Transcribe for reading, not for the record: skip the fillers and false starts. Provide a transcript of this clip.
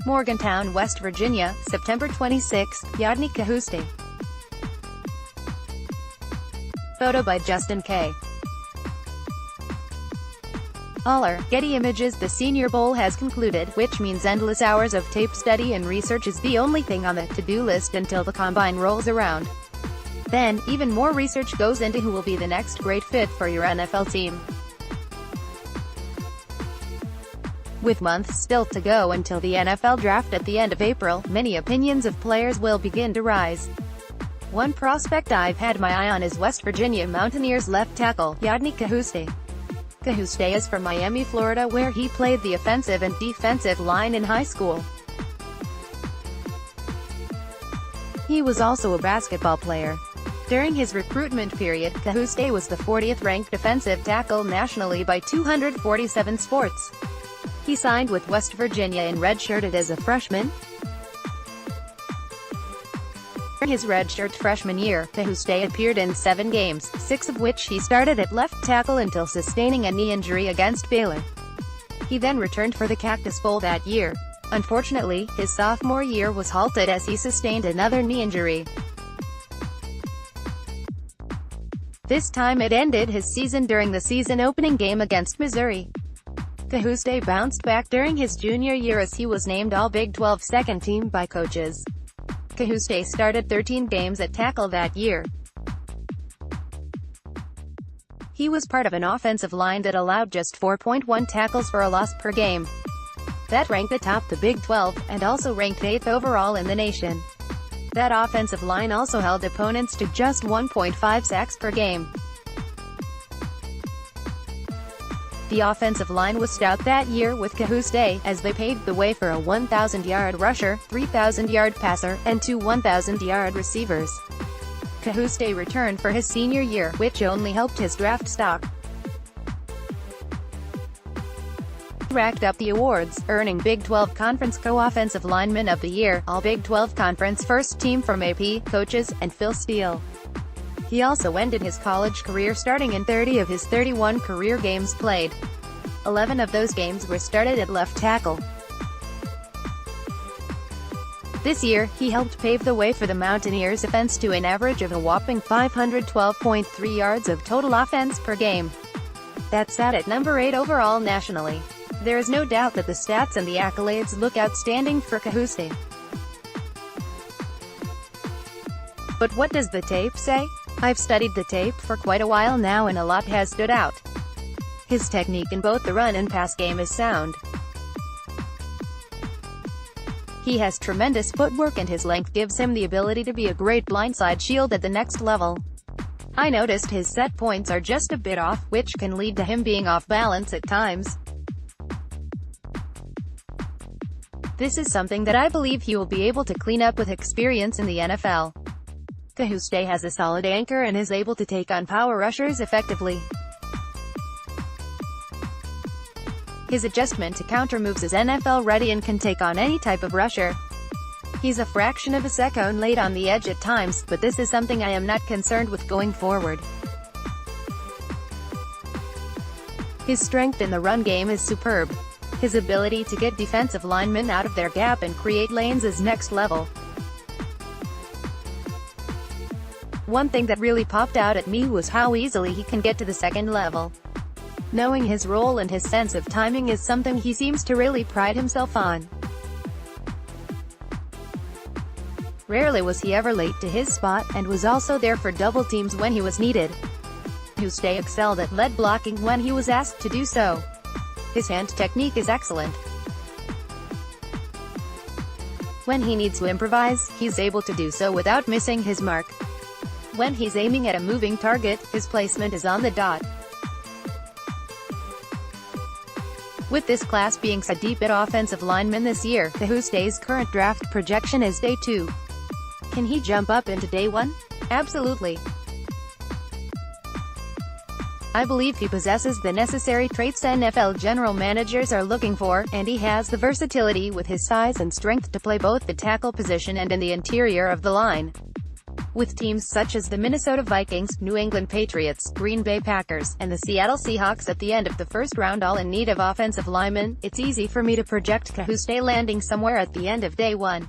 Morgantown, West Virginia, September 26, Yodny Cajuste. Photo by Justin K. Aller, Getty Images. The Senior Bowl has concluded, which means endless hours of tape study and research is the only thing on the to-do list until the combine rolls around. Then, even more research goes into who will be the next great fit for your NFL team. With months still to go until the NFL draft at the end of April, many opinions of players will begin to rise. One prospect I've had my eye on is West Virginia Mountaineers left tackle, Yodny Cajuste. Cajuste is from Miami, Florida, where he played the offensive and defensive line in high school. He was also a basketball player. During his recruitment period, Cajuste was the 40th ranked defensive tackle nationally by 247 sports. He signed with West Virginia and redshirted as a freshman. During his redshirt freshman year, Cajuste appeared in 7 games, 6 of which he started at left tackle until sustaining a knee injury against Baylor. He then returned for the Cactus Bowl that year. Unfortunately, his sophomore year was halted as he sustained another knee injury. This time it ended his season during the season opening game against Missouri. Cajuste bounced back during his junior year as he was named All-Big 12 second team by coaches. Cajuste started 13 games at tackle that year. He was part of an offensive line that allowed just 4.1 tackles for a loss per game. That ranked atop the Big 12, and also ranked 8th overall in the nation. That offensive line also held opponents to just 1.5 sacks per game. The offensive line was stout that year with Cajuste, as they paved the way for a 1,000-yard rusher, 3,000-yard passer, and 2 1,000-yard receivers. Cajuste returned for his senior year, which only helped his draft stock. He racked up the awards, earning Big 12 Conference Co-Offensive Lineman of the Year, All-Big 12 Conference First Team from AP, Coaches, and Phil Steele. He also ended his college career starting in 30 of his 31 career games played. 11 of those games were started at left tackle. This year, he helped pave the way for the Mountaineers' offense to an average of a whopping 512.3 yards of total offense per game. That sat at number 8 overall nationally. There is no doubt that the stats and the accolades look outstanding for Cajuste. But what does the tape say? I've studied the tape for quite a while now and a lot has stood out. His technique in both the run and pass game is sound. He has tremendous footwork and his length gives him the ability to be a great blindside shield at the next level. I noticed his set points are just a bit off, which can lead to him being off balance at times. This is something that I believe he will be able to clean up with experience in the NFL. Cajuste has a solid anchor and is able to take on power rushers effectively. His adjustment to counter moves is NFL ready and can take on any type of rusher. He's a fraction of a second late on the edge at times, but this is something I am not concerned with going forward. His strength in the run game is superb. His ability to get defensive linemen out of their gap and create lanes is next level. One thing that really popped out at me was how easily he can get to the second level. Knowing his role and his sense of timing is something he seems to really pride himself on. Rarely was he ever late to his spot, and was also there for double teams when he was needed. Cajuste excelled at lead blocking when he was asked to do so. His hand technique is excellent. When he needs to improvise, he's able to do so without missing his mark. When he's aiming at a moving target, his placement is on the dot. With this class being so deep at offensive lineman this year, Cajuste's current draft projection is day 2. Can he jump up into day 1? Absolutely. I believe he possesses the necessary traits NFL general managers are looking for, and he has the versatility with his size and strength to play both the tackle position and in the interior of the line. With teams such as the Minnesota Vikings, New England Patriots, Green Bay Packers, and the Seattle Seahawks at the end of the first round all in need of offensive linemen, it's easy for me to project Cajuste landing somewhere at the end of day one.